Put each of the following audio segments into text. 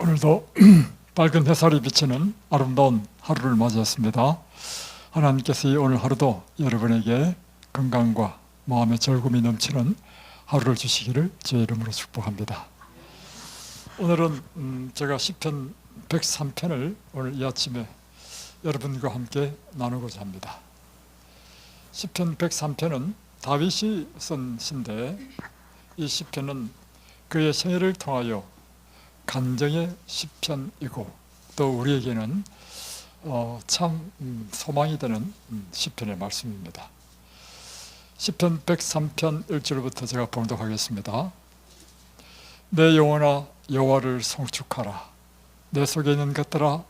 오늘도 밝은 햇살이 비치는 아름다운 하루를 맞이했습니다. 하나님께서 이 오늘 하루도 여러분에게 건강과 마음의 즐거움이 넘치는 하루를 주시기를 주의 이름으로 축복합니다. 오늘은 제가 시편 103편을 오늘 이 아침에 여러분과 함께 나누고자 합니다. 시편 103편은 다윗이 쓴 시인데, 이 시편은 그의 생애를 통하여 간정의 시편이고 또 우리에게는 참 소망이 되는 시편의 말씀입니다. 시편 103편 1절부터 제가 봉독하겠습니다. 내 영혼아 여호와를 송축하라. 내 속에 있는 것들아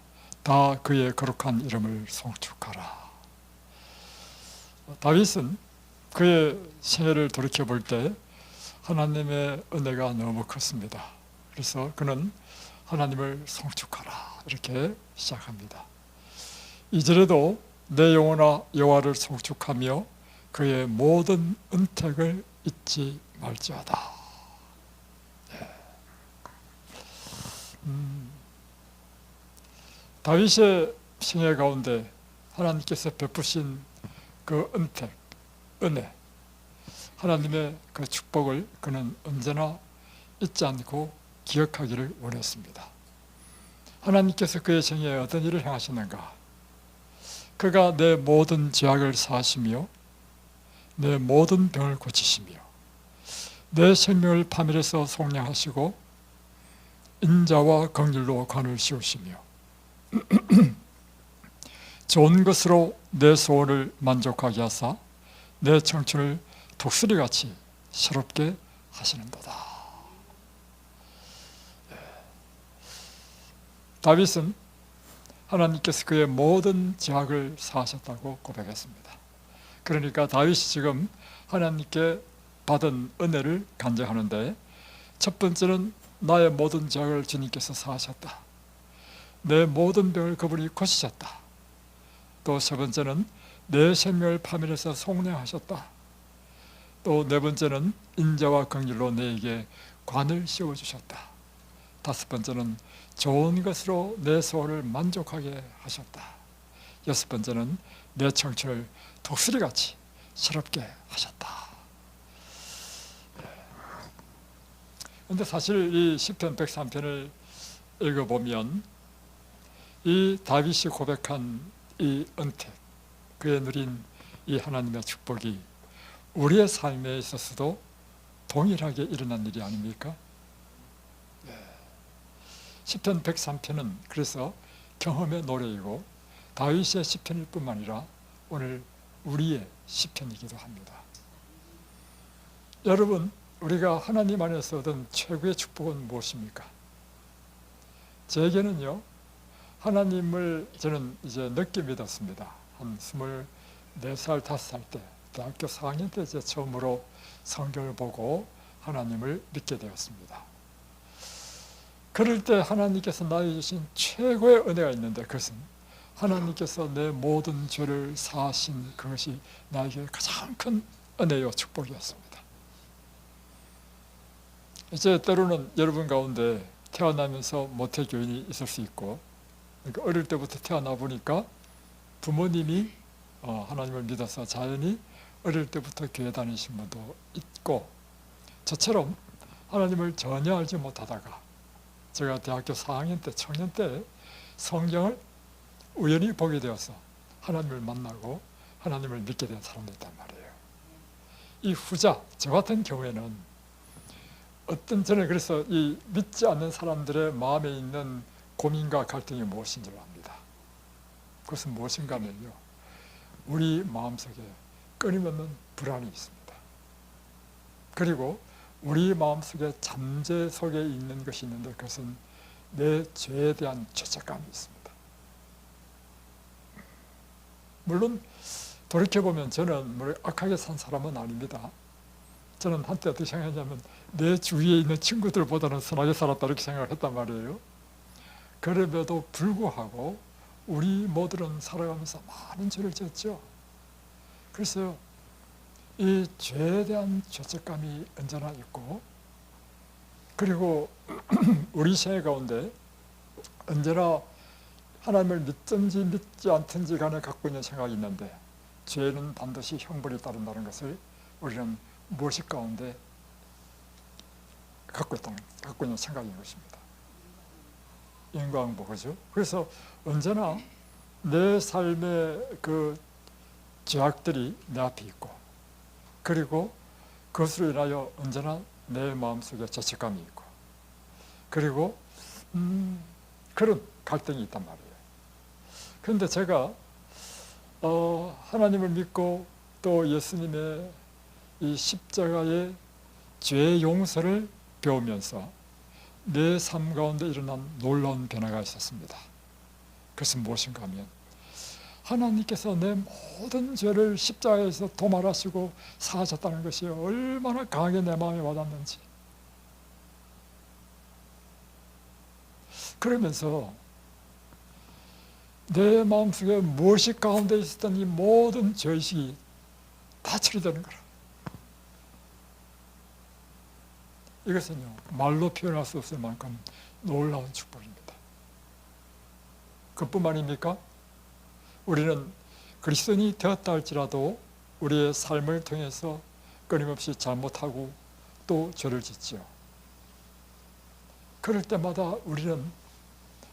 다 그의 거룩한 이름을 송축하라. 다윗은 그의 생애를 돌이켜볼 때 하나님의 은혜가 너무 컸습니다. 그래서 그는 하나님을 송축하라 이렇게 시작합니다. 2절에도 내 영혼아 여호와를 송축하며 그의 모든 은택을 잊지 말지어다. 다윗의 생애 가운데 하나님께서 베푸신 그 은택, 은혜, 하나님의 그 축복을 그는 언제나 잊지 않고 기억하기를 원했습니다. 하나님께서 그의 생애에 어떤 일을 행하셨는가? 그가 내 모든 죄악을 사하시며 내 모든 병을 고치시며 내 생명을 파멸해서 속량하시고 인자와 긍휼로 관을 씌우시며 좋은 것으로 내 소원을 만족하게 하사 내 청춘을 독수리같이 새롭게 하시는도다. 다윗은 하나님께서 그의 모든 죄악을 사하셨다고 고백했습니다. 그러니까 다윗이 지금 하나님께 받은 은혜를 간증하는데, 첫 번째는 나의 모든 죄악을 주님께서 사하셨다. 내 모든 병을 그분이 고치셨다. 또 세 번째는 내 생명을 파멸해서 속량하셨다. 또 네 번째는 인자와 긍휼로 내게 관을 씌워주셨다. 다섯 번째는 좋은 것으로 내 소원을 만족하게 하셨다. 여섯 번째는 내 청춘을 독수리같이 새롭게 하셨다. 그런데 사실 이 시편 103편을 읽어보면 이 다윗이 고백한 이 은택, 그의 누린 이 하나님의 축복이 우리의 삶에 있어서도 동일하게 일어난 일이 아닙니까? 시편 103편은 그래서 경험의 노래이고 다윗의 시편일 뿐만 아니라 오늘 우리의 시편이기도 합니다. 여러분, 우리가 하나님 안에서 얻은 최고의 축복은 무엇입니까? 제게는요, 하나님을 저는 이제 늦게 믿었습니다. 한 24살, 5살 때, 대학교 4학년 때 이제 처음으로 성경을 보고 하나님을 믿게 되었습니다. 그럴 때 하나님께서 나에게 주신 최고의 은혜가 있는데, 그것은 하나님께서 내 모든 죄를 사하신 그것이 나에게 가장 큰 은혜요 축복이었습니다. 이제 때로는 여러분 가운데 태어나면서 모태교인이 있을 수 있고, 그러니까 어릴 때부터 태어나 보니까 부모님이 하나님을 믿어서 자연히 어릴 때부터 교회 다니신 분도 있고, 저처럼 하나님을 전혀 알지 못하다가 제가 대학교 4학년 때, 청년 때 성경을 우연히 보게 되어서 하나님을 만나고 하나님을 믿게 된 사람도 있단 말이에요. 이 후자, 저 같은 경우에는 저는 그래서 이 믿지 않는 사람들의 마음에 있는 고민과 갈등이 무엇인지를 압니다. 그것은 무엇인가 하면요, 우리 마음속에 끊임없는 불안이 있습니다. 그리고 우리 마음속에 잠재 속에 있는 것이 있는데, 그것은 내 죄에 대한 죄책감이 있습니다. 물론 돌이켜보면 저는 악하게 산 사람은 아닙니다. 저는 한때 어떻게 생각했냐면 내 주위에 있는 친구들보다는 선하게 살았다 이렇게 생각을 했단 말이에요. 그럼에도 불구하고 우리 모두는 살아가면서 많은 죄를 지었죠. 그래서 이 죄에 대한 죄책감이 언제나 있고, 그리고 우리 생애 가운데 언제나 하나님을 믿든지 믿지 않든지 간에 갖고 있는 생각이 있는데, 죄는 반드시 형벌이 따른다는 것을 우리는 무의식 가운데 갖고 있는 생각인 것입니다. 인과응보, 그죠? 그래서 언제나 내 삶의 그 죄악들이 내 앞에 있고, 그리고 그것으로 인하여 언제나 내 마음속에 죄책감이 있고, 그리고 그런 갈등이 있단 말이에요. 그런데 제가 하나님을 믿고 또 예수님의 이 십자가의 죄 용서를 배우면서 내 삶 가운데 일어난 놀라운 변화가 있었습니다. 그것은 무엇인가 하면, 하나님께서 내 모든 죄를 십자가에서 도말하시고 사하셨다는 것이 얼마나 강하게 내 마음에 와닿는지, 그러면서 내 마음속에 무엇이 가운데 있었던 이 모든 죄의식이 다 처리되는 거라. 이것은요, 말로 표현할 수 없을 만큼 놀라운 축복입니다. 그뿐만입니까? 우리는 그리스도인이 되었다 할지라도 우리의 삶을 통해서 끊임없이 잘못하고 또 죄를 짓지요. 그럴 때마다 우리는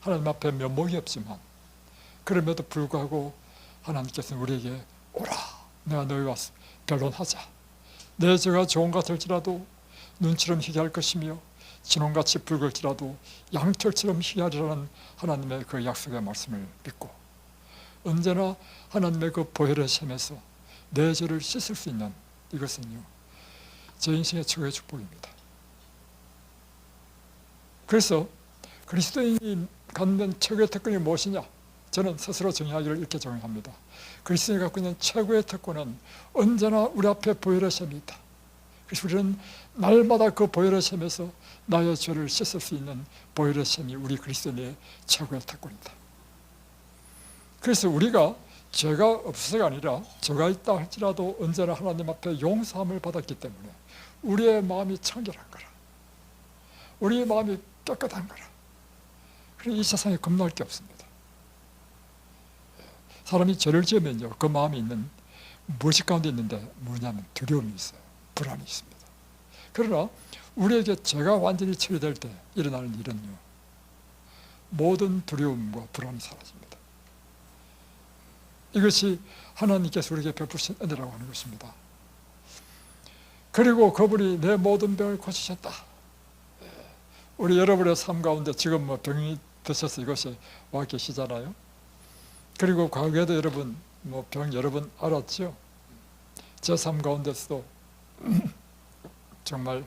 하나님 앞에 면목이 없지만, 그럼에도 불구하고 하나님께서는 우리에게 오라, 내가 너희와 변론하자. 내 죄가 좋은 것 같을지라도 눈처럼 희게 할 것이며 진홍같이 붉을지라도 양털처럼 희게 하리라는 하나님의 그 약속의 말씀을 믿고, 언제나 하나님의 그 보혈의 셈에서 내 죄를 씻을 수 있는 이것은요, 제 인생의 최고의 축복입니다. 그래서 그리스도인이 갖는 최고의 특권이 무엇이냐? 저는 스스로 정의하기를 이렇게 정의합니다. 그리스도인이 갖고 있는 최고의 특권은 언제나 우리 앞에 보혈의 셈이 있다. 그래서 우리는 날마다 그 보혈의 셈에서 나의 죄를 씻을 수 있는 보혈의 셈이 우리 그리스도인의 최고의 특권이다. 그래서 우리가 죄가 없어서가 아니라 죄가 있다 할지라도 언제나 하나님 앞에 용서함을 받았기 때문에 우리의 마음이 청결한 거라. 우리의 마음이 깨끗한 거라. 그래서 이 세상에 겁날 게 없습니다. 사람이 죄를 지으면요, 그 마음이 있는 무엇이 가운데 있는데 뭐냐면 두려움이 있어요. 불안이 있습니다. 그러나 우리에게 죄가 완전히 처리될 때 일어나는 일은요, 모든 두려움과 불안이 사라집니다. 이것이 하나님께서 우리에게 베푸신 은혜라고 하는 것입니다. 그리고 그분이 내 모든 병을 고치셨다. 우리 여러분의 삶 가운데 지금 뭐 병이 드셔서 이것이 와 계시잖아요. 그리고 과거에도 여러분 뭐 병 여러분 알았죠? 제 삶 가운데서도 정말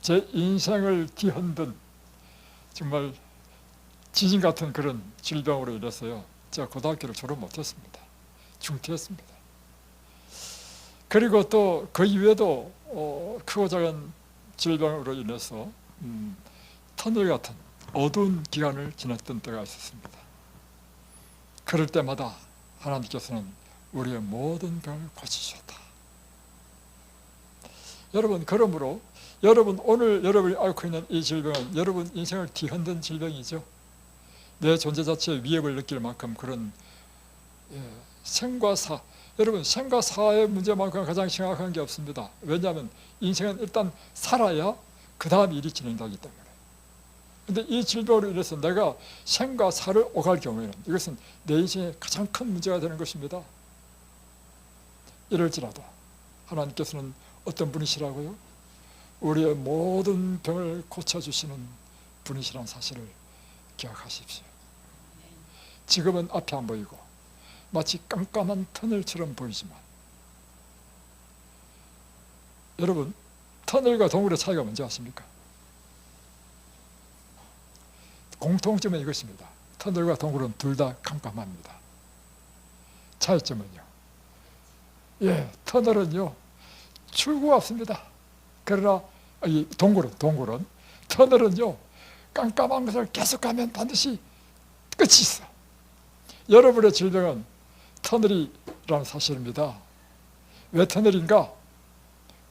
제 인생을 뒤흔든 정말 지진 같은 그런 질병으로 인해서요, 제가 고등학교를 졸업 못했습니다. 중퇴했습니다. 그리고 또 그 이외에도 크고 작은 질병으로 인해서 터널 같은 어두운 기간을 지냈던 때가 있었습니다. 그럴 때마다 하나님께서는 우리의 모든 병을 고치셨다. 여러분, 그러므로 여러분 오늘 여러분이 앓고 있는 이 질병은 여러분 인생을 뒤흔든 질병이죠. 내 존재 자체에 위협을 느낄 만큼 그런 생과 사, 여러분 생과 사의 문제만큼 가장 심각한 게 없습니다. 왜냐하면 인생은 일단 살아야 그 다음 일이 진행되기 때문에. 그런데 이 질병으로 인해서 내가 생과 사를 오갈 경우에는 이것은 내 인생의 가장 큰 문제가 되는 것입니다. 이럴지라도 하나님께서는 어떤 분이시라고요? 우리의 모든 병을 고쳐주시는 분이시라는 사실을 기억하십시오. 지금은 앞이 안 보이고 마치 깜깜한 터널처럼 보이지만, 여러분 터널과 동굴의 차이가 뭔지 아십니까? 공통점은 이것입니다. 터널과 동굴은 둘 다 깜깜합니다. 차이점은요, 터널은요 출구가 없습니다. 그러나 이 동굴은 터널은요 깜깜한 것을 계속 가면 반드시 끝이 있어. 여러분의 질병은 터널이라는 사실입니다. 왜 터널인가?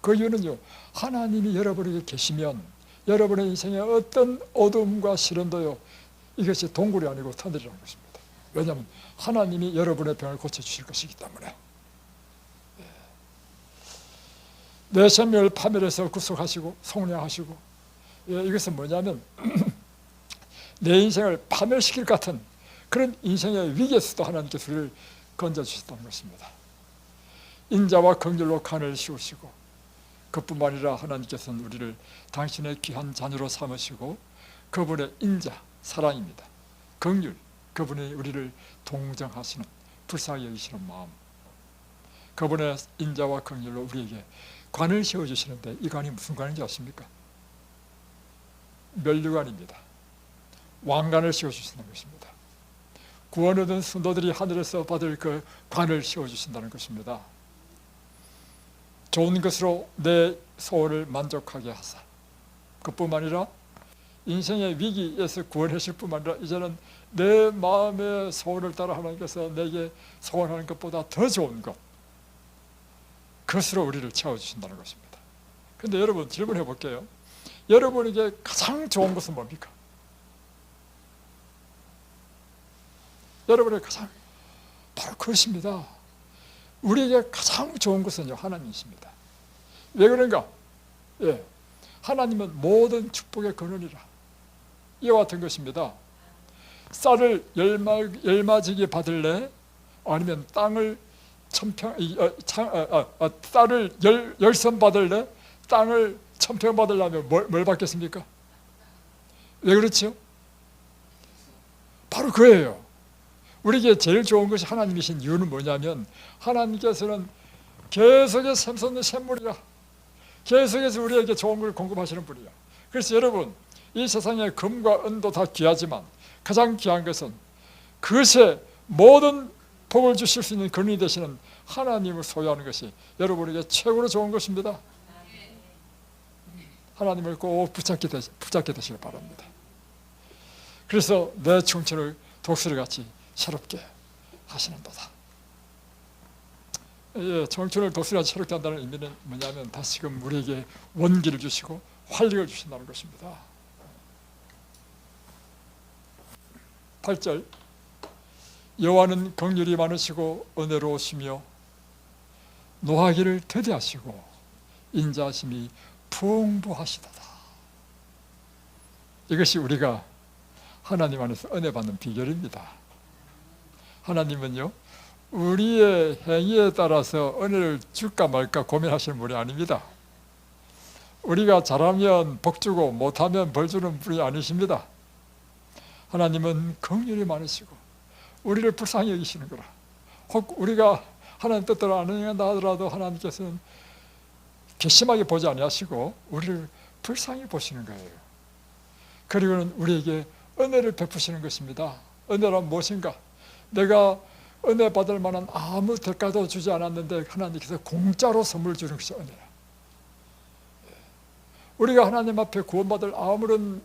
그 이유는요, 하나님이 여러분에게 계시면 여러분의 인생의 어떤 어둠과 시련도요 이것이 동굴이 아니고 터널이라는 것입니다. 왜냐하면 하나님이 여러분의 병을 고쳐주실 것이기 때문에. 내 생명을 파멸해서 구속하시고 속량하시고, 이것은 뭐냐면 내 인생을 파멸시킬 것 같은 그런 인생의 위기에서도 하나님께서 우리를 건져주셨다는 것입니다. 인자와 긍휼로 간을 씌우시고, 그뿐만 아니라 하나님께서는 우리를 당신의 귀한 자녀로 삼으시고, 그분의 인자, 사랑입니다. 긍휼, 그분이 우리를 동정하시는, 불쌍히 여기시는 마음, 그분의 인자와 긍휼로 우리에게 관을 세워주시는데, 이 관이 무슨 관인지 아십니까? 면류관입니다. 왕관을 씌워주신다는 것입니다. 구원 얻은 성도들이 하늘에서 받을 그 관을 씌워주신다는 것입니다. 좋은 것으로 내 소원을 만족하게 하사, 그뿐만 아니라 인생의 위기에서 구원하실 뿐만 아니라 이제는 내 마음의 소원을 따라 하나님께서 내게 소원하는 것보다 더 좋은 것, 그것으로 우리를 채워주신다는 것입니다. 그런데 여러분, 질문해 볼게요. 여러분에게 가장 좋은 것은 뭡니까? 여러분의 가장, 바로 그것입니다. 우리에게 가장 좋은 것은요, 하나님이십니다. 왜 그런가? 하나님은 모든 축복의 근원이라. 이와 같은 것입니다. 쌀을 열마지게 받을래? 아니면 땅을 쌀을 열선 받을래? 땅을 천평 받으려면 뭘 받겠습니까? 왜 그렇죠? 바로 그예요. 우리에게 제일 좋은 것이 하나님이신 이유는 뭐냐면, 하나님께서는 계속해서 샘솟는 샘물이라, 계속해서 우리에게 좋은 걸 공급하시는 분이야. 그래서 여러분, 이 세상에 금과 은도 다 귀하지만 가장 귀한 것은 그것에 모든 복을 주실 수 있는 근원이 되시는 하나님을 소유하는 것이 여러분에게 최고로 좋은 것입니다. 하나님을 꼭 붙잡게 되시길 바랍니다. 그래서 내 청춘을 독수리같이 새롭게 하시는도다. 청춘을 독수리같이 새롭게 한다는 의미는 뭐냐면, 다시금 우리에게 원기를 주시고 활력을 주신다는 것입니다. 8절, 여호와는 긍휼이 많으시고 은혜로우시며 노하기를 더디하시고 인자하심이 풍부하시도다. 이것이 우리가 하나님 안에서 은혜 받는 비결입니다. 하나님은요, 우리의 행위에 따라서 은혜를 줄까 말까 고민하시는 분이 아닙니다. 우리가 잘하면 복 주고 못하면 벌 주는 분이 아니십니다. 하나님은 긍휼이 많으시고 우리를 불쌍히 여기시는 거라. 혹 우리가 하나님 뜻대로 안 행한다 하더라도 하나님께서는 괘씸하게 보지 아니하시고 우리를 불쌍히 보시는 거예요. 그리고는 우리에게 은혜를 베푸시는 것입니다. 은혜란 무엇인가? 내가 은혜 받을 만한 아무 대가도 주지 않았는데 하나님께서 공짜로 선물 주는 것이 은혜야. 우리가 하나님 앞에 구원받을 아무런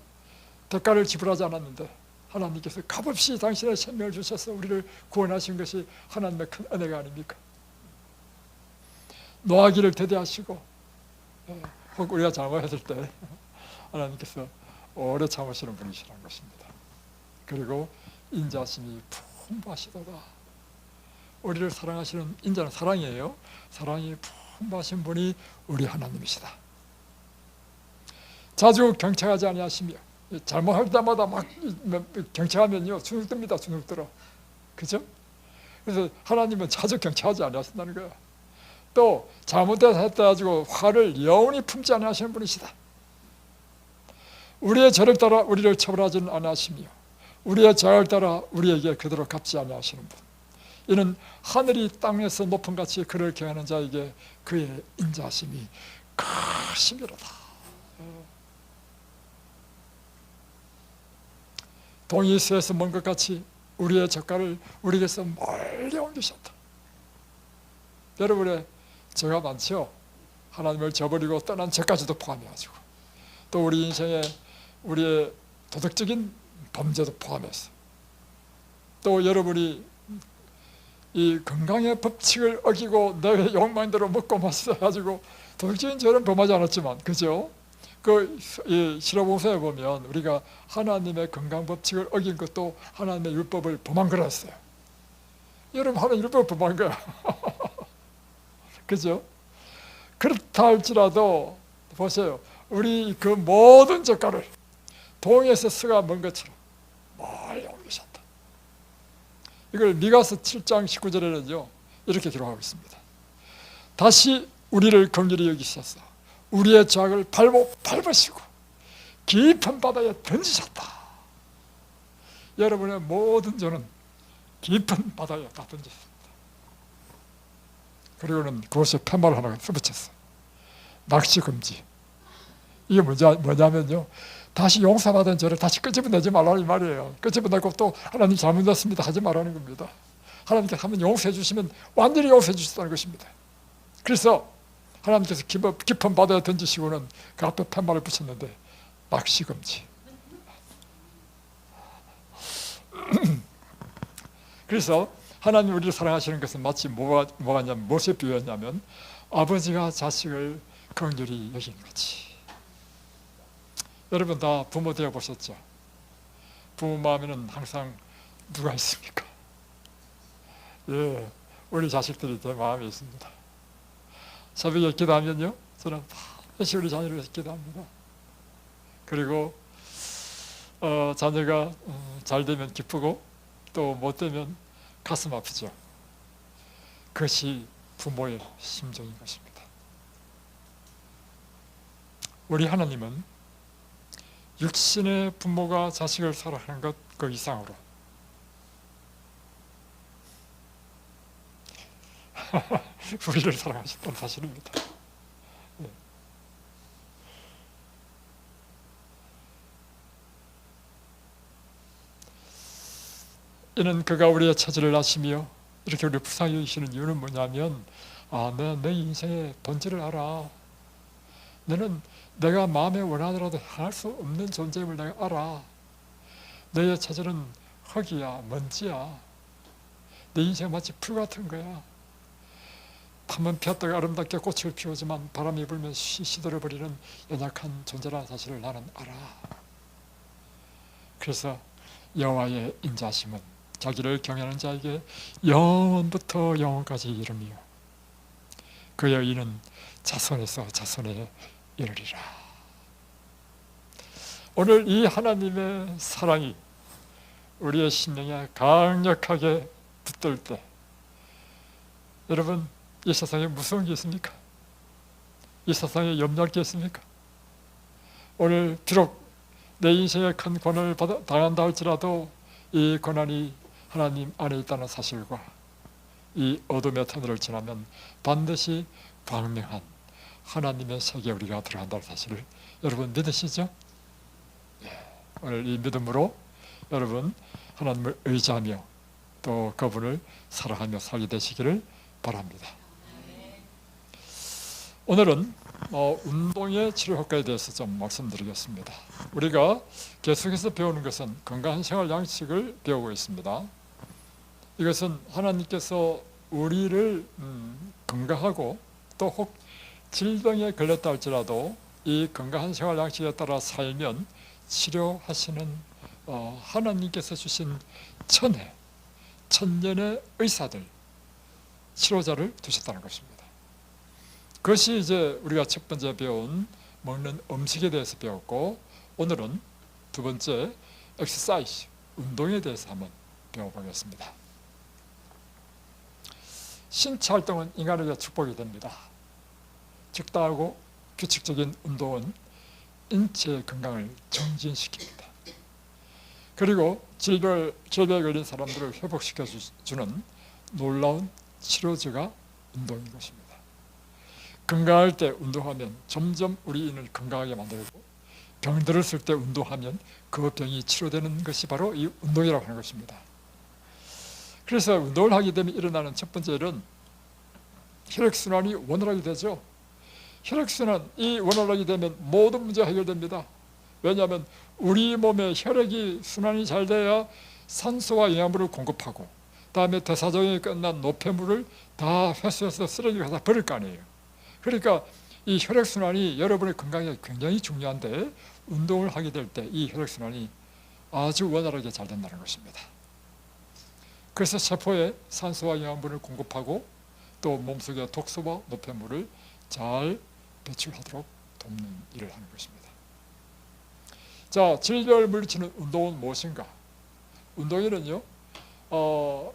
대가를 지불하지 않았는데 하나님께서 값없이 당신의 생명을 주셔서 우리를 구원하신 것이 하나님의 큰 은혜가 아닙니까? 노하기를 대대하시고, 혹 우리가 잘못했을 때 하나님께서 오래 참으시는 분이시라는 것입니다. 그리고 인자심이 풍부하시도다. 우리를 사랑하시는, 인자는 사랑이에요. 사랑이 풍부하신 분이 우리 하나님이시다. 자주 경책하지 아니하시며, 잘못할 때마다 막 경책하면요 주눅 듭니다. 주눅 들어. 그죠? 그래서 하나님은 자주 경책하지 아니하신다는 거야. 또 잘못해서 했다 가지고 화를 영원히 품지 아니하시는 분이시다. 우리의 죄를 따라 우리를 처벌하지는 아니하시며 우리의 죄를 따라 우리에게 그대로 갚지 아니하시는 분. 이는 하늘이 땅에서 높은 같이 그를 경외하는 자에게 그의 인자하심이 크심이로다. 동이 쇠에서 먼 것 같이 우리의 젓갈을 우리에게서 멀리 옮기셨다. 여러분의 죄가 많죠? 하나님을 저버리고 떠난 죄까지도 포함해가지고, 또 우리 인생에 우리의 도덕적인 범죄도 포함해서, 또 여러분이 이 건강의 법칙을 어기고 내 욕망대로 먹고 마셔가지고 도덕적인 죄는 범하지 않았지만, 그죠? 이 실어봉서에 보면 우리가 하나님의 건강 법칙을 어긴 것도 하나님의 율법을 범한 거랬어요. 여러분, 하나님 율법을 범한 거야. 그죠? 그렇다 할지라도 보세요. 우리 그 모든 젓가를 동에서 서가 먼 것처럼 멀리 옮기셨다. 이걸 미가서 7장 19절에는요 이렇게 기록하고 있습니다. 다시 우리를 긍휼히 여기셔서 우리의 죄악을 밟으시고 깊은 바다에 던지셨다. 여러분의 모든 죄는 깊은 바다에 다 던졌습니다. 그리고는 그것에 팻말을 하나 써붙였어요. 낚시 금지. 이게 뭐냐면요, 다시 용서받은 죄를 다시 끄집어내지 말라는 말이에요. 끄집어내고 또 하나님 잘못했습니다 하지 말라는 겁니다. 하나님께서 한번 용서해 주시면 완전히 용서해 주셨다는 것입니다. 그래서 하나님께서 깊은 바다에 던지시고는 그 앞에 팻말을 붙였는데 낚시 금지. 그래서 하나님 우리를 사랑하시는 것은 마치 뭐가냐면, 무엇에 비유했냐면 아버지가 자식을 긍휼히 여긴 거지. 여러분 다 부모 되어 보셨죠? 부모 마음에는 항상 누가 있습니까? 예, 우리 자식들이 제 마음에 있습니다. 새벽에 기도하면요, 저는 반드시 우리 자녀를 위해서 기도합니다. 그리고 자녀가 잘 되면 기쁘고 또 못 되면 가슴 아프죠. 그것이 부모의 심정인 것입니다. 우리 하나님은 육신의 부모가 자식을 사랑하는 것 그 이상으로 우리를 사랑하셨다는 사실입니다. 네. 이는 그가 우리의 처지를 아시며 이렇게 우리 불쌍히 여기시는 이유는 뭐냐면, 내 인생의 본질을 알아. 너는 내가 마음에 원하더라도 할 수 없는 존재임을 내가 알아. 너의 처지는 흙이야, 먼지야. 내 인생 마치 풀 같은 거야. 한번 피었다가 아름답게 꽃을 피우지만 바람이 불면 시들어버리는 연약한 존재라는 사실을 나는 알아. 그래서 여호와의 인자심은 자기를 경외하는 자에게 영원부터 영원까지 이름이요 그의 의는 자손에서 자손에 이르리라. 오늘 이 하나님의 사랑이 우리의 심령에 강력하게 붙들 때, 여러분 이 세상에 무서운 게 있습니까? 이 세상에 염려할 게 있습니까? 오늘 비록 내 인생에 큰 고난을 당한다 할지라도 이 고난이 하나님 안에 있다는 사실과 이 어둠의 터널을 지나면 반드시 광명한 하나님의 세계에 우리가 들어간다는 사실을 여러분 믿으시죠? 오늘 이 믿음으로 여러분 하나님을 의지하며 또 그분을 사랑하며 살게 되시기를 바랍니다. 오늘은 운동의 치료 효과에 대해서 좀 말씀드리겠습니다. 우리가 계속해서 배우는 것은 건강한 생활 양식을 배우고 있습니다. 이것은 하나님께서 우리를 건강하고 또 혹 질병에 걸렸다 할지라도 이 건강한 생활 양식에 따라 살면 치료하시는 하나님께서 주신 천년의 의사들, 치료자를 두셨다는 것입니다. 그것이 이제 우리가 첫 번째 배운 먹는 음식에 대해서 배웠고, 오늘은 두 번째 엑서사이즈, 운동에 대해서 한번 배워보겠습니다. 신체 활동은 인간에게 축복이 됩니다. 적당하고 규칙적인 운동은 인체의 건강을 정진시킵니다. 그리고 질병에 걸린 사람들을 회복시켜주는 놀라운 치료제가 운동인 것입니다. 건강할 때 운동하면 점점 우리 인을 건강하게 만들고, 병 들었을 때 운동하면 그 병이 치료되는 것이 바로 이 운동이라고 하는 것입니다. 그래서 운동을 하게 되면 일어나는 첫 번째 일은 혈액순환이 원활하게 되죠. 혈액순환이 원활하게 되면 모든 문제가 해결됩니다. 왜냐하면 우리 몸에 혈액이 순환이 잘 돼야 산소와 영양분을 공급하고, 다음에 대사정이 끝난 노폐물을 다 회수해서 쓰레기 가서 버릴 거 아니에요. 그러니까 이 혈액순환이 여러분의 건강에 굉장히 중요한데 운동을 하게 될 때 이 혈액순환이 아주 원활하게 잘 된다는 것입니다. 그래서 세포에 산소와 영양분을 공급하고 또 몸속의 독소와 노폐물을 잘 배출하도록 돕는 일을 하는 것입니다. 자, 질병을 물리치는 운동은 무엇인가? 운동에는요,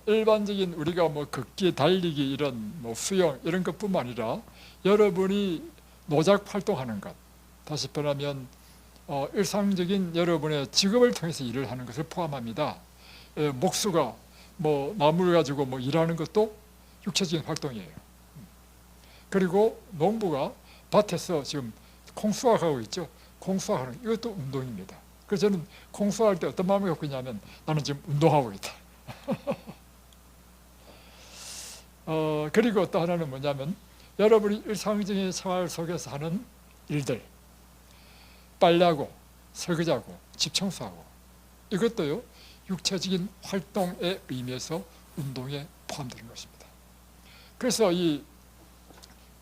일반적인 우리가 뭐 걷기, 달리기, 이런 뭐 수영 이런 것뿐만 아니라 여러분이 노작 활동하는 것, 다시 말하면 일상적인 여러분의 직업을 통해서 일을 하는 것을 포함합니다. 목수가 뭐 나무를 가지고 뭐 일하는 것도 육체적인 활동이에요. 그리고 농부가 밭에서 지금 콩수확하고 있죠. 콩수확하는 이것도 운동입니다. 그래서 저는 콩수확할 때 어떤 마음을 갖고 있냐면 나는 지금 운동하고 있다. 그리고 또 하나는 뭐냐면 여러분이 일상적인 생활 속에서 하는 일들, 빨래하고 설거지하고 집 청소하고 이것도요 육체적인 활동의 의미에서 운동에 포함되는 것입니다. 그래서 이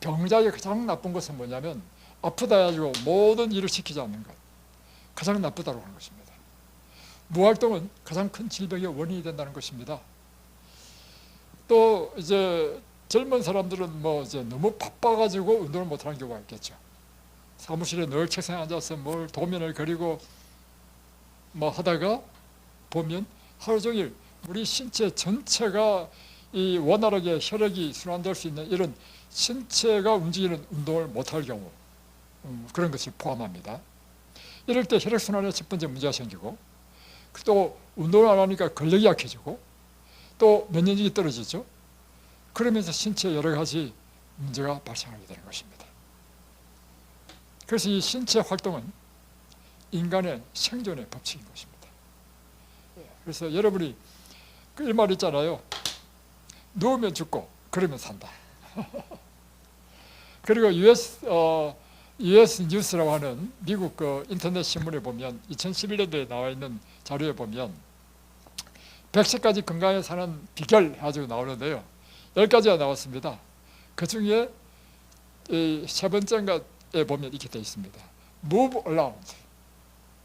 병자의 가장 나쁜 것은 뭐냐면 아프다 해가지고 모든 일을 시키지 않는 것, 가장 나쁘다고 하는 것입니다. 무활동은 가장 큰 질병의 원인이 된다는 것입니다. 또 이제 젊은 사람들은 뭐 이제 너무 바빠가지고 운동을 못하는 경우가 있겠죠. 사무실에 늘 책상에 앉아서 뭘 도면을 그리고 뭐 하다가 보면 하루 종일 우리 신체 전체가 이 원활하게 혈액이 순환될 수 있는 이런 신체가 움직이는 운동을 못할 경우 그런 것을 포함합니다. 이럴 때 혈액순환에 첫 번째 문제가 생기고 또 운동을 안 하니까 근력이 약해지고 또 면역력이 떨어지죠. 그러면서 신체에 여러 가지 문제가 발생하게 되는 것입니다. 그래서 이 신체 활동은 인간의 생존의 법칙인 것입니다. 그래서 여러분이 그 말 있잖아요. 누우면 죽고 그러면 산다. 그리고 US 뉴스라고 하는 미국 그 인터넷 신문에 보면 2011년도에 나와 있는 자료에 보면 100세까지 건강하게 사는 비결 가지고 나오는데요. 10가지가 나왔습니다. 그 중에 세 번째에 보면 이렇게 되어 있습니다. Move around.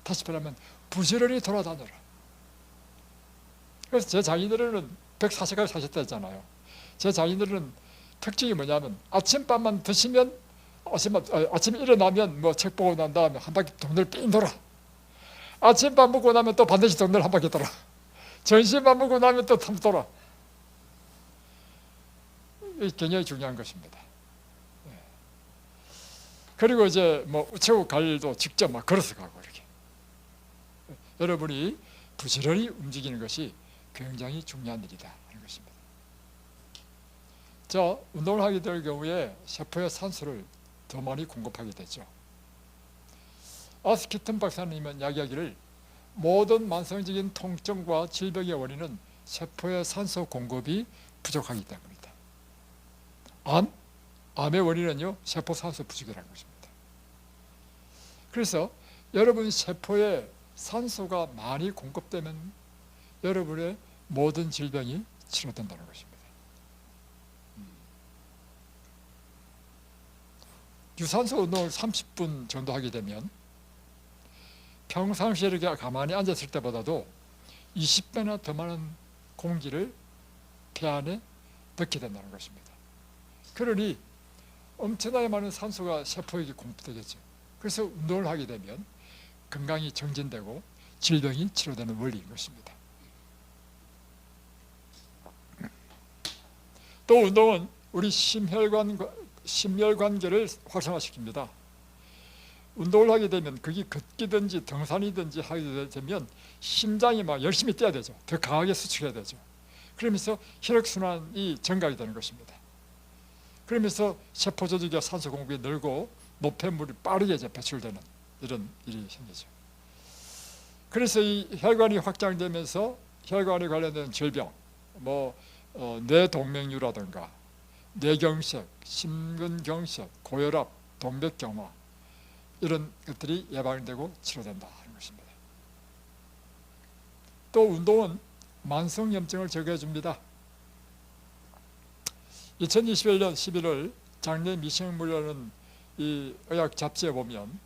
다시 말하면 부지런히 돌아다녀라. 그래서 제 자기들은 140까지 사셨다 했잖아요. 제 자기들은 특징이 뭐냐면 아침밥만 드시면 아침에 일어나면 뭐 책 보고 난 다음에 한 바퀴 동네를 삥 돌아. 아침밥 먹고 나면 또 반드시 동네를 한 바퀴 돌아. 점심밥 먹고 나면 또 탐 돌아. 이게 굉장히 중요한 것입니다. 그리고 이제 뭐 우체국 갈 일도 직접 막 걸어서 가고 이렇게. 여러분이 부지런히 움직이는 것이 굉장히 중요한 일이다 하는 것입니다. 자, 운동을 하게 될 경우에 세포에 산소를 더 많이 공급하게 되죠. 아스키튼 박사님은 이야기하기를 모든 만성적인 통증과 질병의 원인은 세포의 산소 공급이 부족하기 때문이다. 암의 원인은요 세포 산소 부족이라는 것입니다. 그래서 여러분 세포에 산소가 많이 공급되면 여러분의 모든 질병이 치료된다는 것입니다. 유산소 운동을 30분 정도 하게 되면 평상시에 이렇게 가만히 앉았을 때보다도 20배나 더 많은 공기를 폐 안에 넣게 된다는 것입니다. 그러니 엄청나게 많은 산소가 세포에게 공급되겠죠. 그래서 운동을 하게 되면 건강이 정진되고 질병이 치료되는 원리인 것입니다. 또 운동은 우리 심혈관계를 활성화시킵니다. 운동을 하게 되면 그게 걷기든지 등산이든지 하게 되면 심장이 막 열심히 뛰어야 되죠. 더 강하게 수축해야 되죠. 그러면서 혈액순환이 증가하게 되는 것입니다. 그러면서 세포 조직의 산소 공급이 늘고 노폐물이 빠르게 이제 배출되는 이런 일이 생기죠. 그래서 이 혈관이 확장되면서 혈관에 관련된 질병, 뇌동맥류라든가 뇌경색, 심근경색, 고혈압, 동맥경화 이런 것들이 예방되고 치료된다 하는 것입니다. 또 운동은 만성염증을 제거해 줍니다. 2021년 11월 장내 미생물이라는 이 의학 잡지에 보면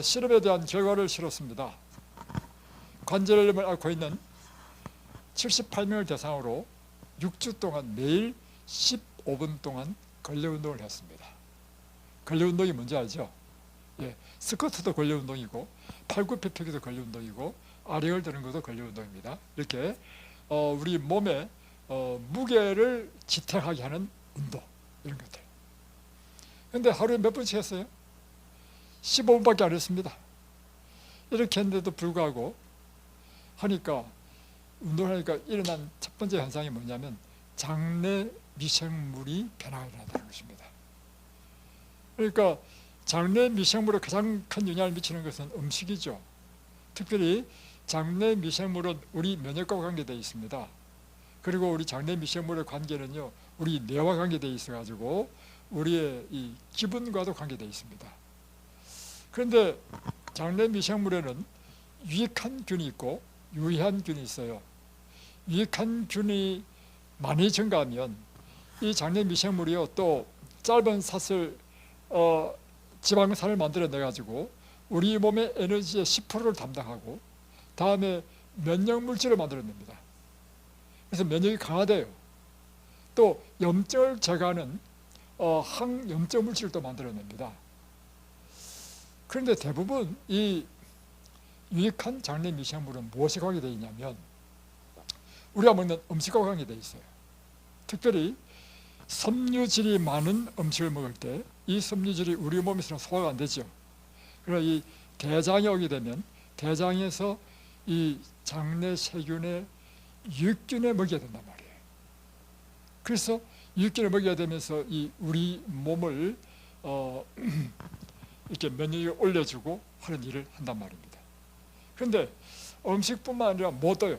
실험에 대한 결과를 실었습니다. 관절염을 앓고 있는 78명을 대상으로 6주 동안 매일 15분 동안 근력 운동을 했습니다. 근력 운동이 뭔지 알죠? 예, 스쿼트도 근력 운동이고 팔굽혀펴기도 근력 운동이고 아령을 드는 것도 근력 운동입니다. 이렇게 우리 몸에 무게를 지탱하게 하는 운동, 이런 것들. 근데 하루에 몇 번씩 했어요? 15분밖에 안 했습니다. 이렇게 했는데도 불구하고 하니까, 운동하니까 일어난 첫 번째 현상이 뭐냐면 장내 미생물이 변화가 일어난다는 것입니다. 그러니까 장내 미생물에 가장 큰 영향을 미치는 것은 음식이죠. 특별히 장내 미생물은 우리 면역과 관계되어 있습니다. 그리고 우리 장내 미생물의 관계는요, 우리 뇌와 관계되어 있어가지고 우리의 이 기분과도 관계되어 있습니다. 그런데 장내 미생물에는 유익한 균이 있고 유해한 균이 있어요. 유익한 균이 많이 증가하면 이 장내 미생물이요, 또 짧은 사슬 지방산을 만들어내 가지고 우리 몸의 에너지의 10%를 담당하고 다음에 면역 물질을 만들어냅니다. 그래서 면역이 강화돼요. 또 염증을 제거하는 항염증 물질을 또 만들어냅니다. 그런데 대부분 이 유익한 장내 미생물은 무엇에 관계되어 있냐면 우리가 먹는 음식과 관계되어 있어요. 특별히 섬유질이 많은 음식을 먹을 때 이 섬유질이 우리 몸에서는 소화가 안 되죠. 그래서 이 대장에 오게 되면 대장에서 이 장내 세균의 유익균을 먹여야 된단 말이에요. 그래서 유익균을 먹여야 되면서 이 우리 몸을 이렇게 면역력을 올려주고 하는 일을 한단 말입니다. 그런데 음식뿐만 아니라 뭐도요?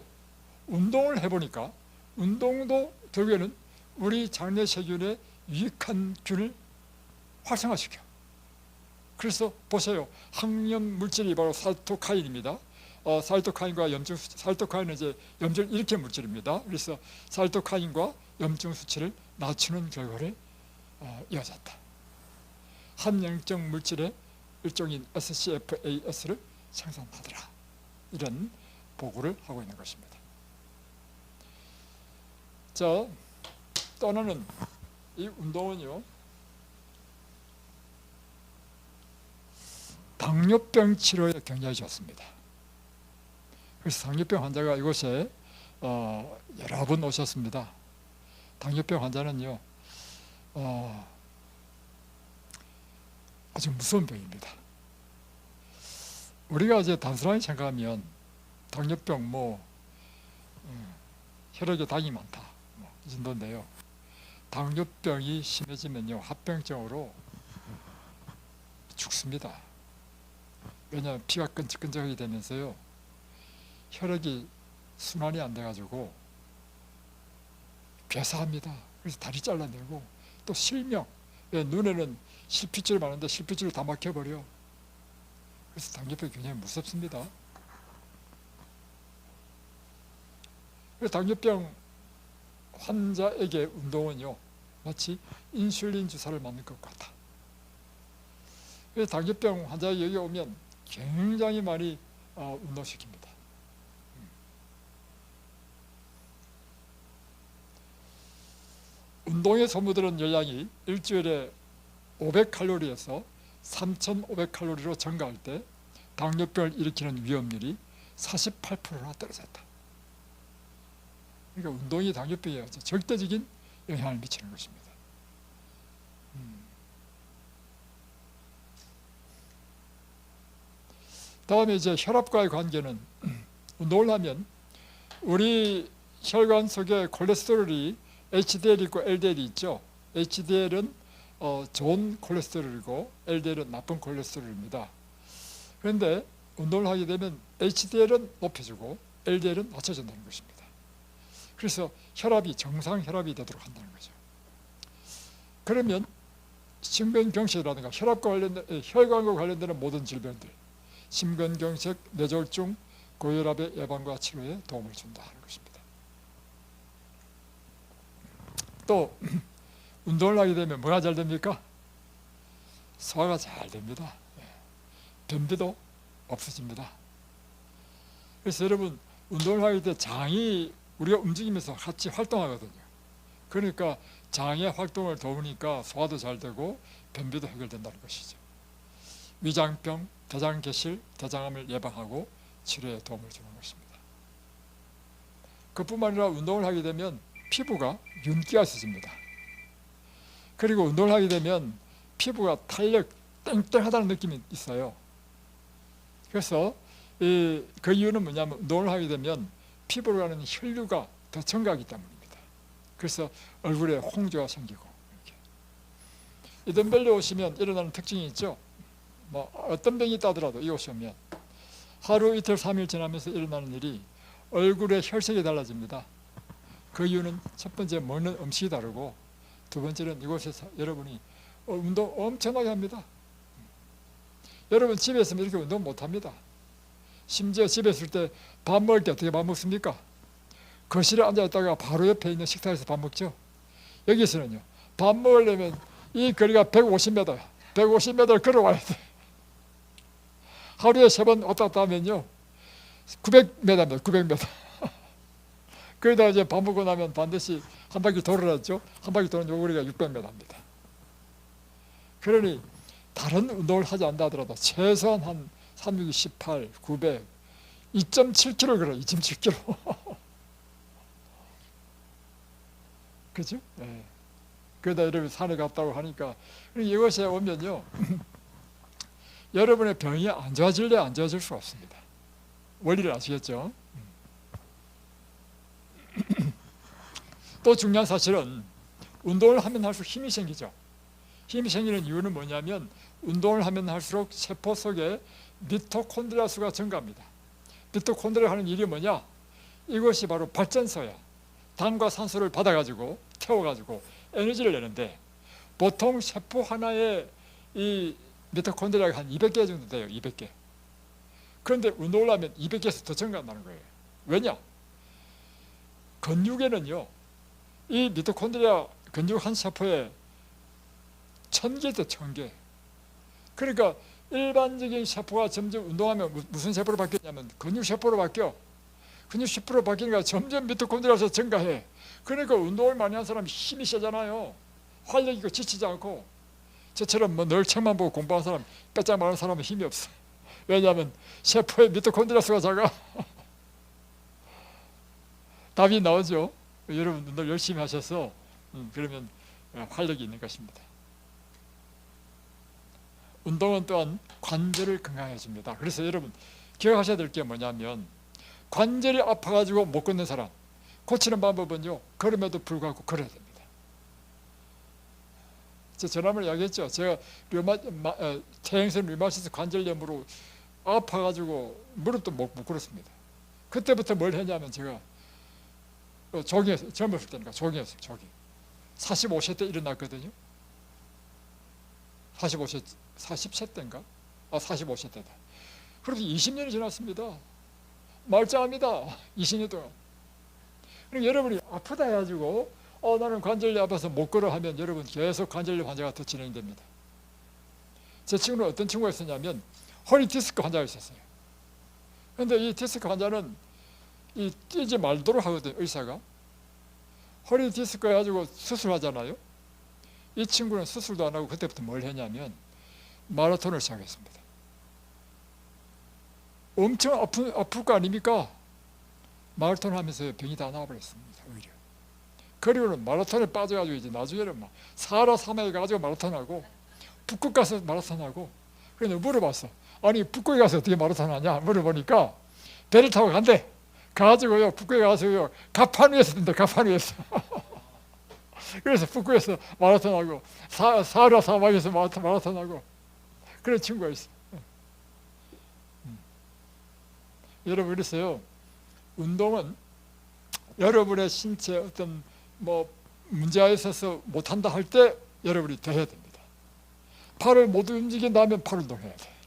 운동을 해보니까 운동도 결국에는 우리 장내 세균의 유익한 균을 활성화시켜. 그래서 보세요. 항염 물질이 바로 살토카인입니다. 살토카인과 살토카인은 이제 염증을 일으키는 물질입니다. 그래서 살토카인과 염증 수치를 낮추는 결과를 이어졌다. 함염증 물질의 일종인 SCFAS를 생산하더라. 이런 보고를 하고 있는 것입니다. 자, 또 하나는 이 운동은요, 당뇨병 치료에 굉장히 좋습니다. 그래서 당뇨병 환자가 이곳에 여러 분 오셨습니다. 당뇨병 환자는요, 아주 무서운 병입니다. 우리가 이제 단순하게 생각하면 당뇨병 혈액에 당이 많다 이 정도인데요. 당뇨병이 심해지면요, 합병증으로 죽습니다. 왜냐하면 피가 끈적끈적하게 되면서요, 혈액이 순환이 안 돼가지고 괴사합니다. 그래서 다리 잘라내고 또 실명, 눈에는 실핏줄이 많은데 실핏줄을 다 막혀버려. 그래서 당뇨병이 굉장히 무섭습니다. 그래서 당뇨병 환자에게 운동은요, 마치 인슐린 주사를 맞는 것 같아. 그래서 당뇨병 환자가 여기 오면 굉장히 많이 운동시킵니다. 운동에 소모되는 열량이 일주일에 500칼로리에서 3,500칼로리로 증가할 때 당뇨병을 일으키는 위험률이 48%나 떨어졌다. 그러니까 운동이 당뇨병에 절대적인 영향을 미치는 것입니다. 다음에 이제 혈압과의 관계는 운동을 하면 우리 혈관 속에 콜레스테롤이 HDL 있고 LDL이 있죠. HDL은 좋은 콜레스테롤이고 LDL은 나쁜 콜레스테롤입니다. 그런데 운동을 하게 되면 HDL은 높여주고 LDL은 낮춰준다는 것입니다. 그래서 혈압이 정상 혈압이 되도록 한다는 거죠. 그러면 심근경색이라든가 혈관과 관련되는 모든 질병들, 심근경색, 뇌졸중, 고혈압의 예방과 치료에 도움을 준다 하는 것입니다. 또 운동을 하게 되면 뭐가 잘 됩니까? 소화가 잘 됩니다. 변비도 없어집니다. 그래서 여러분 운동을 하게 될 때 장이 우리가 움직이면서 같이 활동하거든요. 그러니까 장의 활동을 도우니까 소화도 잘 되고 변비도 해결된다는 것이죠. 위장병, 대장개실, 대장암을 예방하고 치료에 도움을 주는 것입니다. 그뿐만 아니라 운동을 하게 되면 피부가 윤기가 있어집니다. 그리고 운동을 하게 되면 피부가 탄력, 땡땡하다는 느낌이 있어요. 그래서 그 이유는 뭐냐면 운동을 하게 되면 피부로 가는 혈류가 더 증가하기 때문입니다. 그래서 얼굴에 홍조가 생기고 이렇게. 이 덤벨로 오시면 일어나는 특징이 있죠. 뭐 어떤 병이 있다 하더라도 이 오시면 하루 이틀 3일 지나면서 일어나는 일이 얼굴의 혈색이 달라집니다. 그 이유는 첫 번째 먹는 음식이 다르고 두 번째는 이곳에서 여러분이 운동 엄청나게 합니다. 여러분 집에 있으면 이렇게 운동 못합니다. 심지어 집에 있을 때 밥 먹을 때 어떻게 밥 먹습니까? 거실에 앉아있다가 바로 옆에 있는 식탁에서 밥 먹죠. 여기서는요 밥 먹으려면 이 거리가 150m 150m를 걸어와야 돼. 하루에 3번 왔다 갔다 하면요 900m입니다. 900m. 그러다 이제 밥 먹고 나면 반드시 한 바퀴 돌아야죠. 한 바퀴 도는 요거리가 600m입니다. 그러니 다른 운동을 하지 않다 하더라도 최소한 한 318, 900, 2.7km 걸어요. 2.7km. 그죠? 네. 그러다 여러분 산에 갔다고 하니까 이곳에 오면요 여러분의 병이 안 좋아질래 안 좋아질 수 없습니다. 원리를 아시겠죠? 또 중요한 사실은 운동을 하면 할수록 힘이 생기죠. 힘이 생기는 이유는 뭐냐면 운동을 하면 할수록 세포 속에 미토콘드리아 수가 증가합니다. 미토콘드리아 하는 일이 뭐냐? 이것이 바로 발전소야. 당과 산소를 받아가지고 태워가지고 에너지를 내는데 보통 세포 하나에 이 미토콘드리아가 한 200개 정도 돼요. 200개. 그런데 운동을 하면 200개에서 더 증가한다는 거예요. 왜냐? 근육에는요 이 미토콘드리아 근육 한 세포에 1000개죠. 1000개. 그러니까 일반적인 세포가 점점 운동하면 무슨 세포로 바뀌냐면 근육세포로 바뀌어. 근육세포로 바뀌니까 점점 미토콘드리아에서 증가해. 그러니까 운동을 많이 한 사람이 힘이 세잖아요. 활력 있고 지치지 않고. 저처럼 뭐 늘 책만 보고 공부한 사람, 빼짝 마른 사람은 힘이 없어. 왜냐하면 세포의 미토콘드리아 수가 작아. 답이 나오죠. 여러분 운동 열심히 하셔서 그러면 활력이 있는 것입니다. 운동은 또한 관절을 건강해 줍니다. 그래서 여러분 기억하셔야 될 게 뭐냐면 관절이 아파가지고 못 걷는 사람 고치는 방법은요 걸음에도 불구하고 걸어야 됩니다. 제가 지난번에 이야기했죠. 제가 퇴행성 류마티스 관절염으로 아파가지고 무릎도 못 꿇었습니다. 그때부터 뭘 했냐면 제가 조깅했어요. 젊었을 때니까 조깅했어요. 조깅. 45세 때 일어났거든요. 40세 때인가? 45세 때다. 그래도 20년이 지났습니다. 말짱합니다. 20년 동안. 그러니까 여러분이 아프다 해가지고 나는 관절염 아파서 못 걸어 하면 여러분 계속 관절염 환자가 더 진행됩니다. 제 친구는 어떤 친구가 있었냐면 허리 디스크 환자가 있었어요. 그런데 이 디스크 환자는 뛰지 말도록 하거든요. 의사가. 허리 디스크 해가지고 수술하잖아요. 이 친구는 수술도 안 하고 그때부터 뭘 했냐면 마라톤을 시작했습니다. 엄청 아플 거 아닙니까? 마라톤 하면서 병이 다 나와버렸습니다. 오히려. 그리고는 마라톤에 빠져가지고 이제 나중에는 막 사하라 사막에 가가지고 마라톤하고 북극 가서 마라톤하고. 그래서 물어봤어. 아니 북극에 가서 어떻게 마라톤 하냐 물어보니까 배를 타고 간대. 가가지고요 북극에 가서요 가판 위에서 뛴다. 가판 위에서. 그래서 북극에서 마라톤하고 사하라 사막에서 마라톤하고 그런 친구가 있어. 여러분 그랬어요. 운동은 여러분의 신체 어떤 뭐 문제가 있어서 못한다 할 때 여러분이 더 해야 됩니다. 팔을 못 움직인다면 팔 운동해야 돼.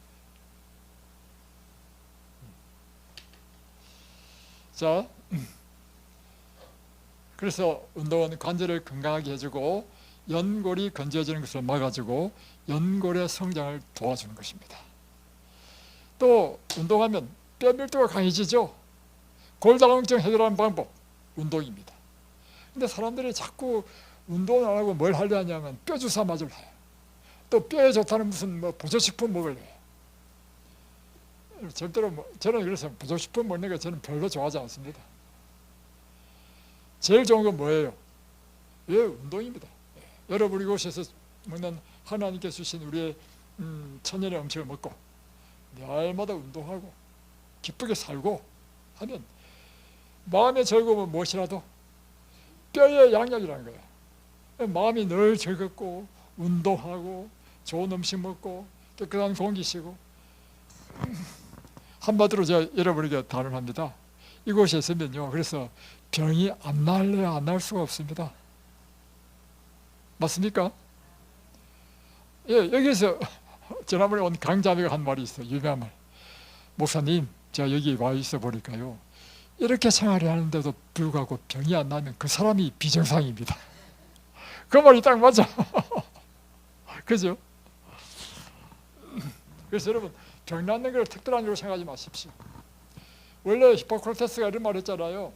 자, 그래서 운동은 관절을 건강하게 해주고 연골이 건조해지는 것을 막아주고 연골의 성장을 도와주는 것입니다. 또 운동하면 뼈 밀도가 강해지죠. 골다공증 해결하는 방법, 운동입니다. 근데 사람들이 자꾸 운동을 안 하고 뭘 하려 하냐면 뼈 주사 맞으려 해요. 또 뼈에 좋다는 무슨 뭐 보조식품 먹으려 해요. 절대로 저는 그래서 보조식품 먹는 거 저는 별로 좋아하지 않습니다. 제일 좋은 건 뭐예요? 예, 운동입니다. 여러분 이곳에서 먹는 하나님께서 주신 우리의 천연의 음식을 먹고 날마다 운동하고 기쁘게 살고 하면 마음의 즐거움은 무엇이라도 뼈의 양약이라는 거예요. 마음이 늘 즐겁고 운동하고 좋은 음식 먹고 깨끗한 공기 쉬고, 한마디로 제가 여러분에게 단언합니다. 이곳에 있으면요, 그래서 병이 안 날래야 안 날 수가 없습니다. 맞습니까? 예, 여기서 지난번에 온 강자매가 한 말이 있어요. 유명한 말. 목사님, 제가 여기 와 있어 보니까요, 이렇게 생활을 하는데도 불구하고 병이 안 나면 그 사람이 비정상입니다. 그 말이 딱 맞아. 그죠? 그래서 여러분, 병 낫는 걸 특별한 일로 생각하지 마십시오. 원래 히포크라테스가 이런 말 했잖아요.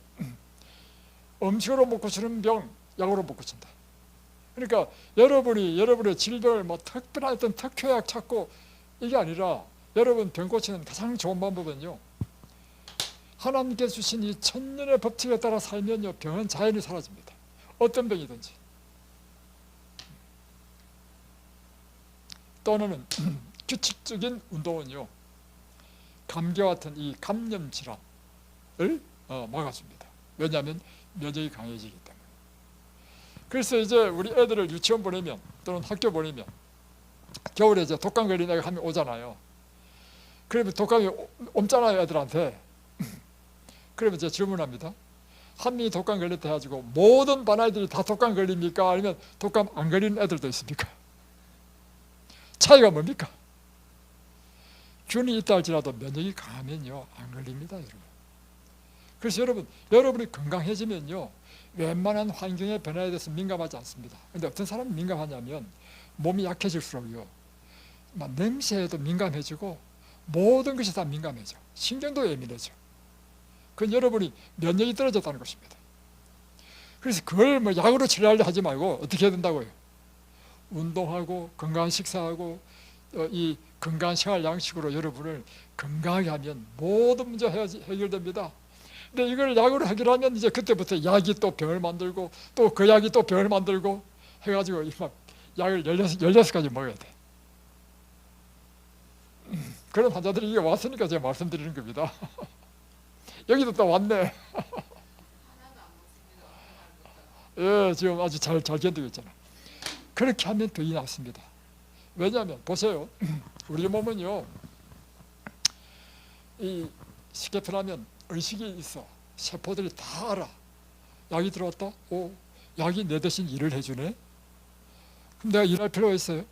음식으로 못 고치는 병, 약으로 못 고친다. 그러니까 여러분의 질병을 뭐 특별한 어떤 특효약 찾고 이게 아니라, 여러분 병 고치는 가장 좋은 방법은요, 하나님께서 주신 이 천년의 법칙에 따라 살면요, 병은 자연히 사라집니다. 어떤 병이든지. 또는 규칙적인 운동은요, 감기와 같은 이 감염 질환을 막아줍니다. 왜냐하면 면역이 강해지기 때문에. 그래서 이제 우리 애들을 유치원 보내면 또는 학교 보내면 겨울에 이제 독감 걸린 애가 한 명 오잖아요. 그러면 독감이 옮잖아요, 애들한테. 그러면 제가 질문합니다. 한 명이 독감 걸렸다 해가지고 모든 반 아이들이 다 독감 걸립니까? 아니면 독감 안 걸리는 애들도 있습니까? 차이가 뭡니까? 균이 있다 할지라도 면역이 강하면요, 안 걸립니다, 여러분. 그래서 여러분이 건강해지면요, 웬만한 환경의 변화에 대해서 민감하지 않습니다. 근데 어떤 사람이 민감하냐면 몸이 약해질수록요, 막 냄새에도 민감해지고 모든 것이 다 민감해져. 신경도 예민해져. 그건 여러분이 면역이 떨어졌다는 것입니다. 그래서 그걸 뭐 약으로 치료하려 하지 말고 어떻게 해야 된다고요? 운동하고 건강한 식사하고 이 건강한 생활 양식으로 여러분을 건강하게 하면 모든 문제 해결됩니다. 근데 이걸 약으로 해결하면 이제 그때부터 약이 또 병을 만들고 또 그 약이 또 병을 만들고 해가지고 막 약을 16가지 먹어야 돼. 그런 환자들이 이게 왔으니까 제가 말씀드리는 겁니다. 여기도 또 왔네. 예, 지금 아주 잘 견디고 있잖아. 그렇게 하면 병이 낫습니다. 왜냐하면 보세요, 우리 몸은요, 이 쉽게 표현하면 의식이 있어. 세포들이 다 알아. 약이 들어왔다? 오, 약이 내 대신 일을 해주네? 그럼 내가 일할 필요가 있어요?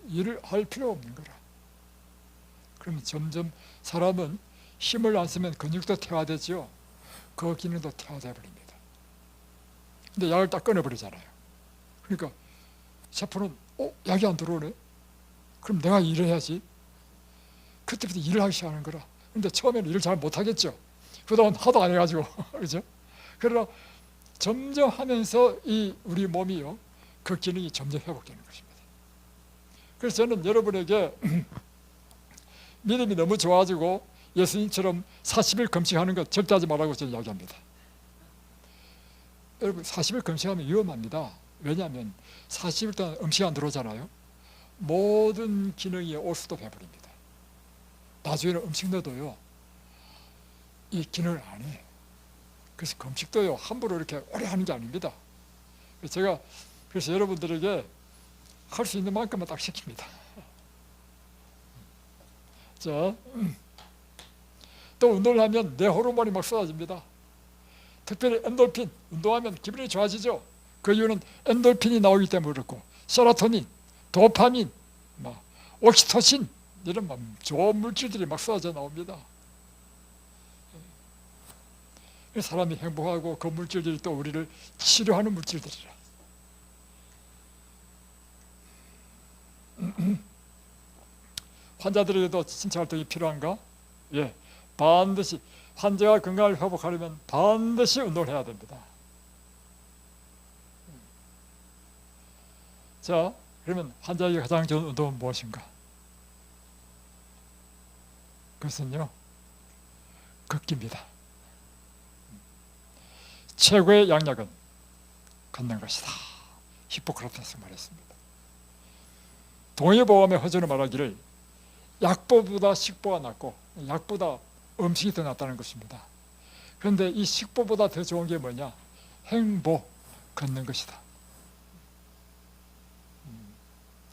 일을 할 필요 없는 거라. 그러면 점점 사람은 힘을 안 쓰면 근육도 퇴화되죠. 그 기능도 퇴화돼 버립니다. 근데 약을 딱 끊어버리잖아요. 그러니까 세포는 약이 안 들어오네? 그럼 내가 일을 해야지. 그때부터 일을 하기 시작하는 거라. 근데 처음에는 일을 잘 못하겠죠. 그동안 하도 안 해가지고. 그죠? 그러나 점점 하면서 이 우리 몸이요, 그 기능이 점점 회복되는 것입니다. 그래서 저는 여러분에게 믿음이 너무 좋아지고 예수님처럼 40일 금식하는 것 절대 하지 말라고 저는 이야기합니다. 여러분 40일 금식하면 위험합니다. 왜냐하면 40일 동안 음식 안 들어오잖아요. 모든 기능이 올스톱 해버립니다. 나중에는 음식 넣어도요, 이 기능을 안 해. 그래서 금식도요, 함부로 이렇게 오래 하는 게 아닙니다. 그래서 여러분들에게 할 수 있는 만큼만 딱 시킵니다. 자, 또 운동을 하면 내 호르몬이 막 쏟아집니다. 특별히 엔돌핀, 운동하면 기분이 좋아지죠. 그 이유는 엔돌핀이 나오기 때문에 그렇고, 세로토닌, 도파민, 옥시토신, 이런 좋은 물질들이 막 쏟아져 나옵니다. 사람이 행복하고 그 물질들이 또 우리를 치료하는 물질들이라. 환자들에게도 신체 활동이 필요한가? 예, 반드시 환자가 건강을 회복하려면 반드시 운동을 해야 됩니다. 자, 그러면 환자에게 가장 좋은 운동은 무엇인가? 그것은요, 걷기입니다. 최고의 양약은 걷는 것이다. 히포크라테스가 말했습니다. 동의보감의 허전은 말하기를 약보다 식보가 낫고 약보다 음식이 더 낫다는 것입니다. 그런데 이 식보보다 더 좋은 게 뭐냐? 행보, 걷는 것이다.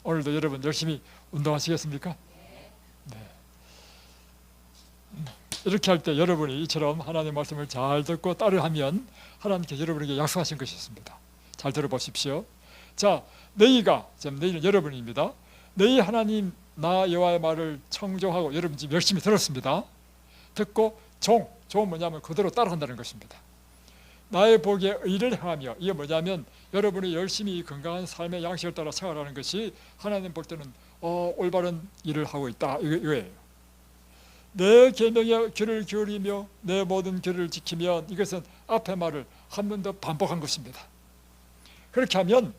오늘도 여러분 열심히 운동하시겠습니까? 네. 이렇게 할 때 여러분이 이처럼 하나님의 말씀을 잘 듣고 따르하면 하나님께서 여러분에게 약속하신 것이 있습니다. 잘 들어보십시오. 자, 내일은 여러분입니다. 너희 하나님 나 여호와의 말을 청종하고, 여러분 지금 열심히 들었습니다. 듣고 종은 뭐냐면 그대로 따라한다는 것입니다. 나의 복에 의를 행하며, 이게 뭐냐면 여러분이 열심히 건강한 삶의 양식을 따라 생활하는 것이 하나님 볼 때는 올바른 일을 하고 있다, 이거예요. 내 계명에 귀를 기울이며 내 모든 길을 지키면, 이것은 앞의 말을 한 번 더 반복한 것입니다. 그렇게 하면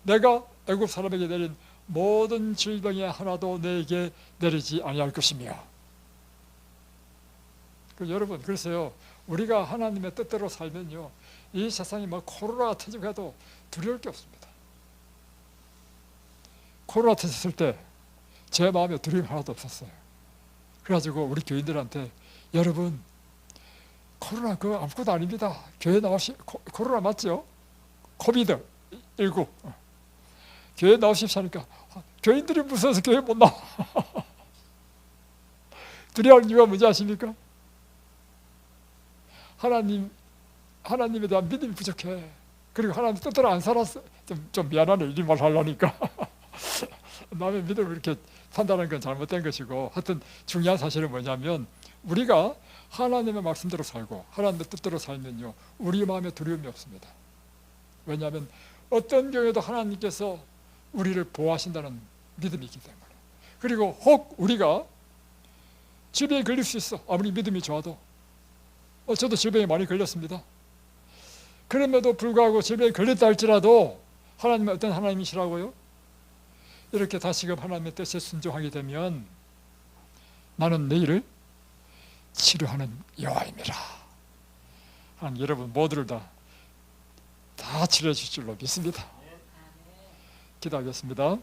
내가 애굽 사람에게 내린 모든 질병이 하나도 내게 내리지 아니할 것이며. 여러분, 그래서요, 우리가 하나님의 뜻대로 살면요, 이 세상이 뭐 코로나가 터지고 해도 두려울 게 없습니다. 코로나 터졌을 때 제 마음에 두려움이 하나도 없었어요. 그래가지고 우리 교인들한테, 여러분 코로나 그거 아무것도 아닙니다. 교회 코로나 맞죠? 코비드19 교회 나오십시오 하니까 교인들이 무서워서 교회 못 나와. 두려워할 이유가 뭔지 아십니까? 하나님에 대한 믿음이 부족해. 그리고 하나님 뜻대로 안 살았어. 좀 미안하네, 이 말 하려니까. 남의 믿음을 이렇게 판단하는 건 잘못된 것이고, 하여튼 중요한 사실은 뭐냐면, 우리가 하나님의 말씀대로 살고 하나님의 뜻대로 살면요, 우리 마음에 두려움이 없습니다. 왜냐하면 어떤 경우에도 하나님께서 우리를 보호하신다는 믿음이 있기 때문에. 그리고 혹 우리가 질병에 걸릴 수 있어. 아무리 믿음이 좋아도. 저도 질병에 많이 걸렸습니다. 그럼에도 불구하고 질병에 걸렸다 할지라도 하나님은 어떤 하나님이시라고요? 이렇게 다시금 하나님의 뜻에 순종하게 되면 나는 너희를 치료하는 여호와입니다. 하나님 여러분 모두를 다 치료해 주실 줄로 믿습니다. 기도하겠습니다.